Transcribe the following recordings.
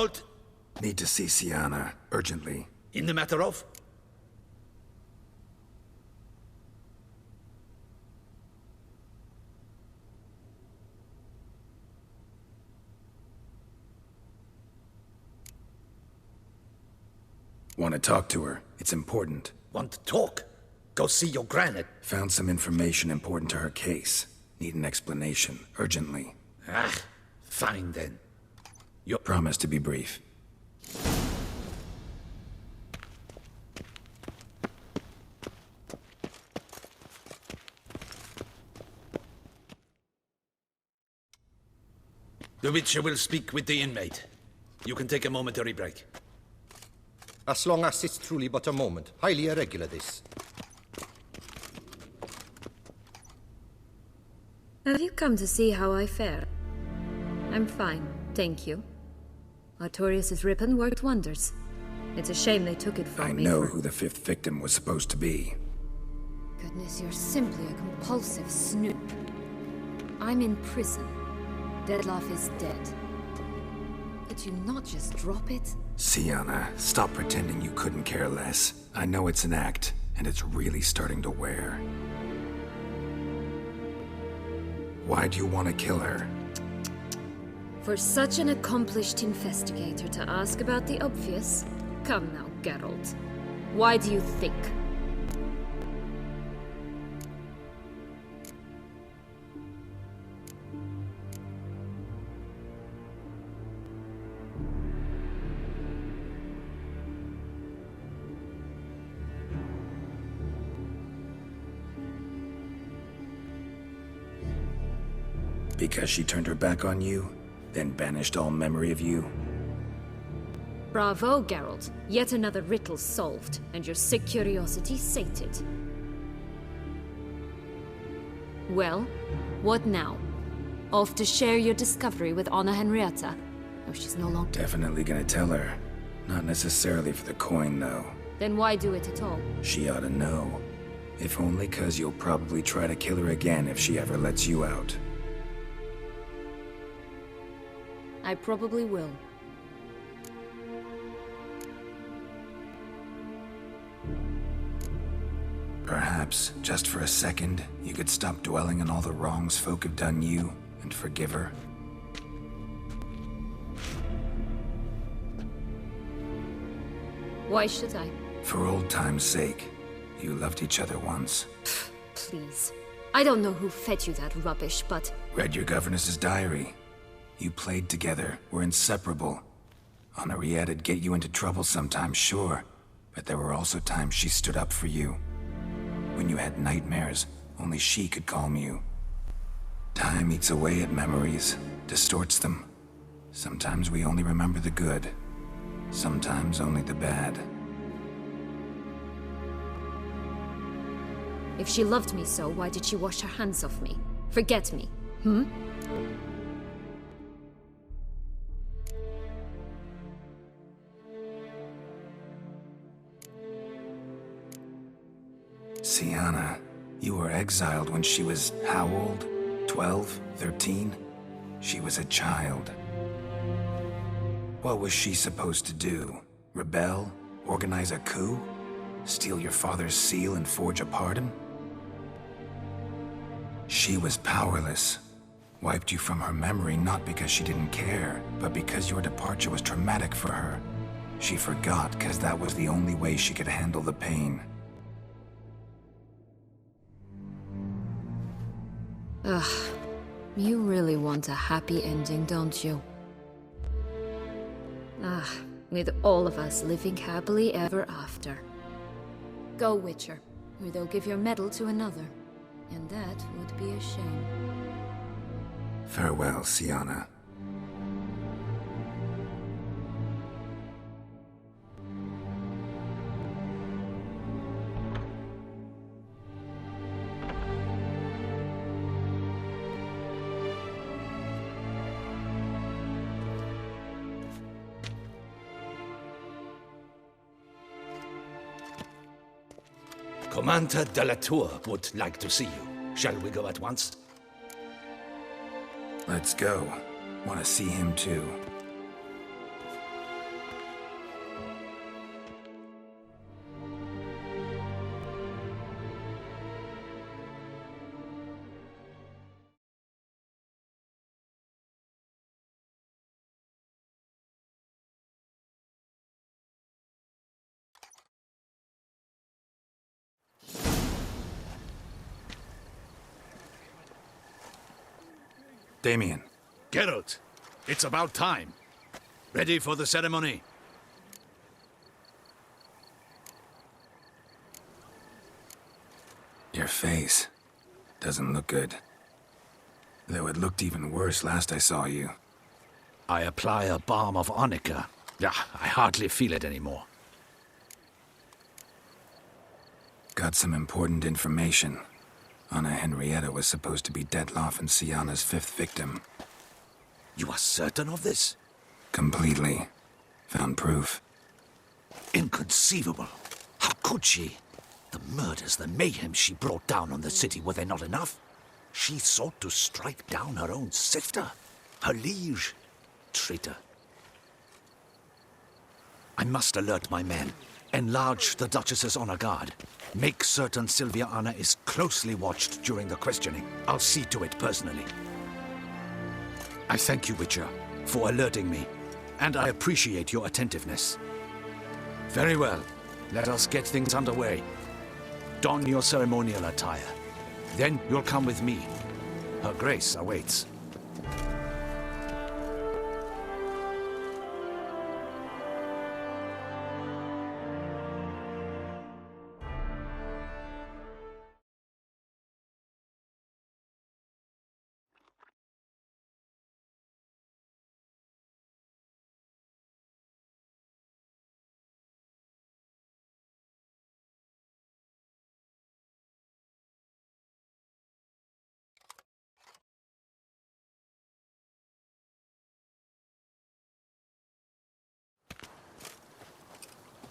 Geralt, Need to see Sienna, urgently. in the matter of? Want to talk to her. It's important. Want to talk? Go see your granite. Found some information important to her case. Need an explanation, urgently. Ah, fine then. Promise to be brief. The Witcher will speak with the inmate. You can take a momentary break. As long as it's truly but a moment. Highly irregular, this. Have you come to see how I fare? I'm fine, thank you. Artorius' ribbon worked wonders. It's a shame they took it from me. I know who the fifth victim was supposed to be. Goodness, you're simply a compulsive snoop. I'm in prison. Deadloff is dead. Could you not just drop it? Sienna, stop pretending you couldn't care less. I know it's an act, and it's really starting to wear. Why do you want to kill her? For such an accomplished investigator to ask about the obvious? Come now, Geralt. Why do you think? Because she turned her back on you, then banished all memory of you? Bravo, Geralt. Yet another riddle solved, and your sick curiosity sated. Well, what now? Off to share your discovery with Anna Henrietta? Oh, she's no longer... Definitely gonna tell her. Not necessarily for the coin, though. Then why do it at all? She ought to know. If only 'cause you'll probably try to kill her again if she ever lets you out. I probably will. Perhaps, just for a second, you could stop dwelling on all the wrongs folk have done you, and forgive her. Why should I? For old time's sake. You loved each other once. Please. I don't know who fed you that rubbish, but... Read your governess's diary. You played together, were inseparable. Henriette'd get you into trouble sometimes, sure. But there were also times she stood up for you. When you had nightmares, only she could calm you. Time eats away at memories, distorts them. Sometimes we only remember the good. Sometimes only the bad. If she loved me so, why did she wash her hands off me? Forget me, hmm? Sienna, you were exiled when she was how old? 12? 13? She was a child. What was she supposed to do? Rebel? Organize a coup? Steal your father's seal and forge a pardon? She was powerless. Wiped you from her memory not because she didn't care, but because your departure was traumatic for her. She forgot because that was the only way she could handle the pain. Ugh. You really want a happy ending, don't you? Ah, with all of us living happily ever after. Go, Witcher, or they'll give your medal to another. And that would be a shame. Farewell, Sienna. Commander de la Tour would like to see you. Shall we go at once? Let's go. Want to see him too. Damien. Geralt, it's about time. Ready for the ceremony? Your face doesn't look good. Though it looked even worse last I saw you. I apply a balm of Arnica. Yeah, I hardly feel it anymore. Got some important information. Anna Henrietta was supposed to be Detloff and Syanna's 5th victim. You are certain of this? Completely. Found proof. Inconceivable. How could she? The murders, the mayhem she brought down on the city, were they not enough? She sought to strike down her own sister, her liege. Traitor. I must alert my men. Enlarge the Duchess's honor guard. Make certain Sylvia Anna is closely watched during the questioning. I'll see to it personally. I thank you, Witcher, for alerting me, and I appreciate your attentiveness. Very well. Let us get things underway. Don your ceremonial attire. Then you'll come with me. Her Grace awaits.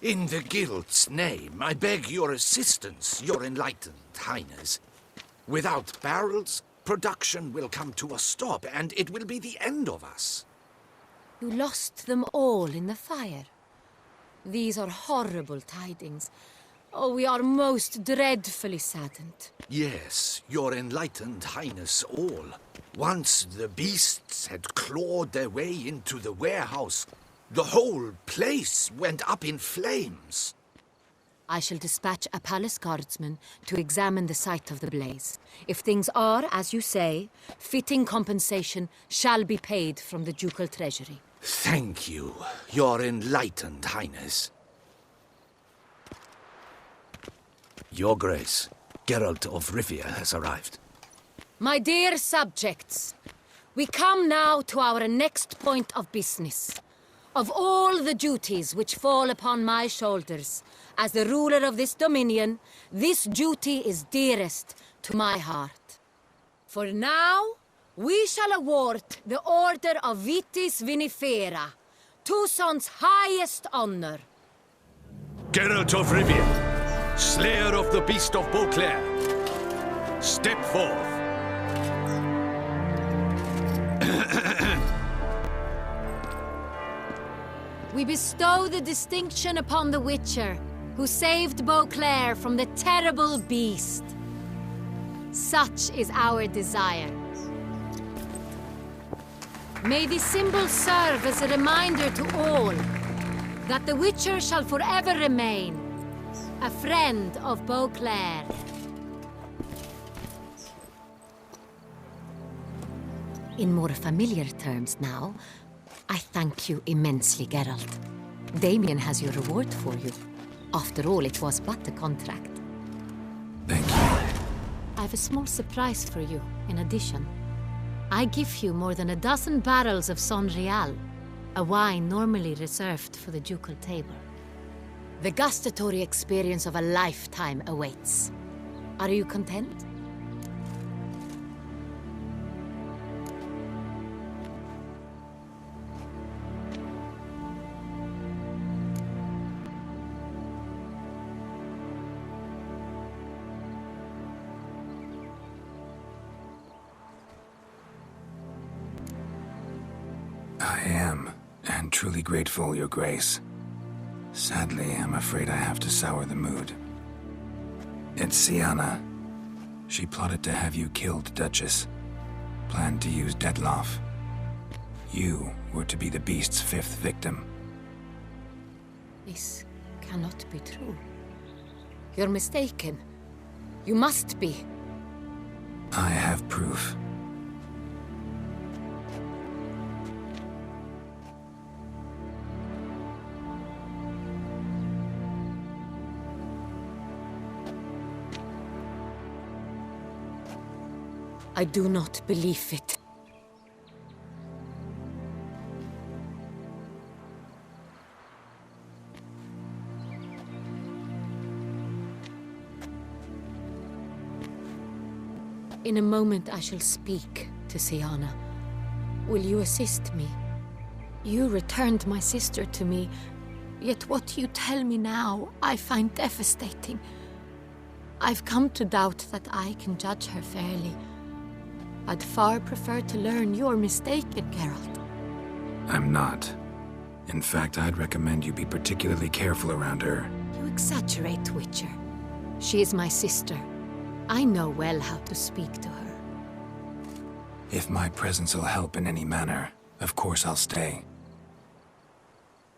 In the Guild's name, I beg your assistance, your enlightened highness. Without barrels, production will come to a stop, and it will be the end of us. You lost them all in the fire. These are horrible tidings. Oh, we are most dreadfully saddened. Yes, your enlightened highness all. Once the beasts had clawed their way into the warehouse, the whole place went up in flames. I shall dispatch a palace guardsman to examine the site of the blaze. If things are, as you say, fitting compensation shall be paid from the ducal treasury. Thank you, your enlightened highness. Your Grace, Geralt of Rivia has arrived. My dear subjects, we come now to our next point of business. Of all the duties which fall upon my shoulders, as the ruler of this dominion, this duty is dearest to my heart. For now, we shall award the Order of Vitis Vinifera, Tucson's highest honor. Geralt of Rivia, slayer of the beast of Beauclair, step forth. We bestow the distinction upon the Witcher, who saved Beauclair from the terrible beast. Such is our desire. May this symbol serve as a reminder to all that the Witcher shall forever remain a friend of Beauclair. In more familiar terms now, I thank you immensely, Geralt. Damien has your reward for you. After all, it was but a contract. Thank you. I have a small surprise for you, in addition. I give you more than a dozen barrels of Son Real, a wine normally reserved for the ducal table. The gustatory experience of a lifetime awaits. Are you content? I am, and truly grateful, Your Grace. Sadly, I'm afraid I have to sour the mood. It's Syanna. She plotted to have you killed, Duchess. Planned to use Detloff. You were to be the beast's 5th victim. This cannot be true. You're mistaken. You must be. I have proof. I do not believe it. In a moment I shall speak to Siana. Will you assist me? You returned my sister to me, yet what you tell me now I find devastating. I've come to doubt that I can judge her fairly. I'd far prefer to learn you're mistaken, Geralt. I'm not. In fact, I'd recommend you be particularly careful around her. You exaggerate, Witcher. She is my sister. I know well how to speak to her. If my presence will help in any manner, of course I'll stay.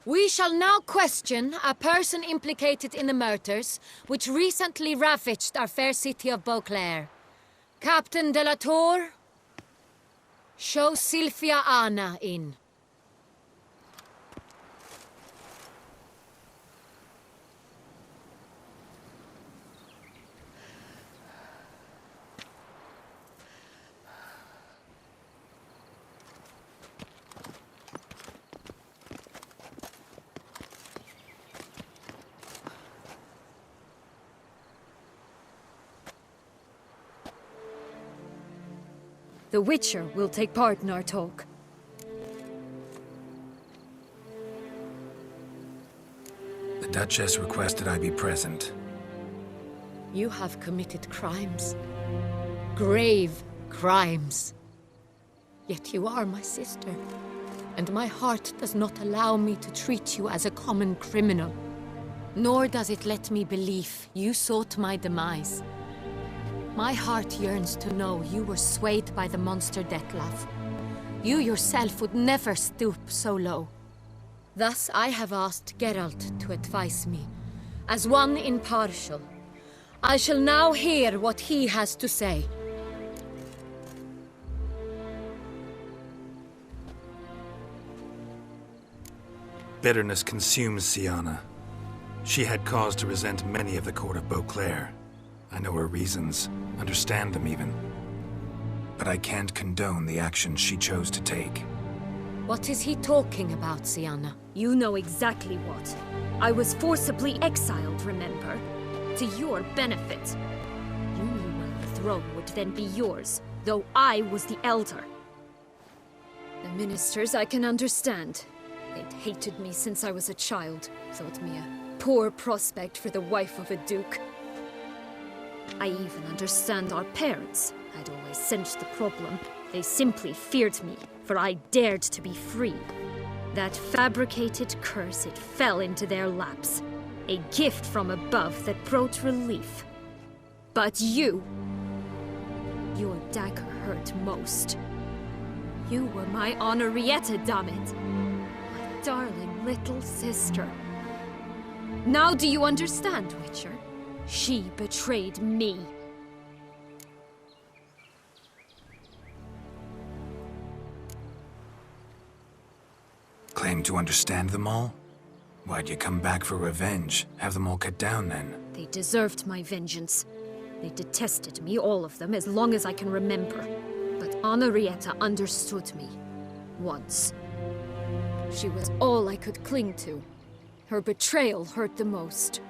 We shall now question a person implicated in the murders which recently ravaged our fair city of Beauclair. Captain de la Tour, show Sylvia Anna in. The Witcher will take part in our talk. The Duchess requested I be present. You have committed crimes. Grave crimes. Yet you are my sister, and my heart does not allow me to treat you as a common criminal. Nor does it let me believe you sought my demise. My heart yearns to know you were swayed by the monster Dettlaff. You yourself would never stoop so low. Thus I have asked Geralt to advise me, as one impartial. I shall now hear what he has to say. Bitterness consumes Siana. She had cause to resent many of the court of Beauclair. I know her reasons, understand them even. But I can't condone the actions she chose to take. What is he talking about, Siana? You know exactly what. I was forcibly exiled, remember? To your benefit. You knew well the throne would then be yours, though I was the elder. The ministers I can understand. They'd hated me since I was a child, thought me a poor prospect for the wife of a duke. I even understand our parents. I'd always sensed the problem. They simply feared me, for I dared to be free. That fabricated curse, it fell into their laps. A gift from above that brought relief. But you... your dagger hurt most. You were my Henrietta, damn it. My darling little sister. Now do you understand, Witcher? She betrayed me. Claim to understand them all? Why'd you come back for revenge? Have them all cut down then? They deserved my vengeance. They detested me, all of them, as long as I can remember. But Henrietta understood me. Once. She was all I could cling to. Her betrayal hurt the most.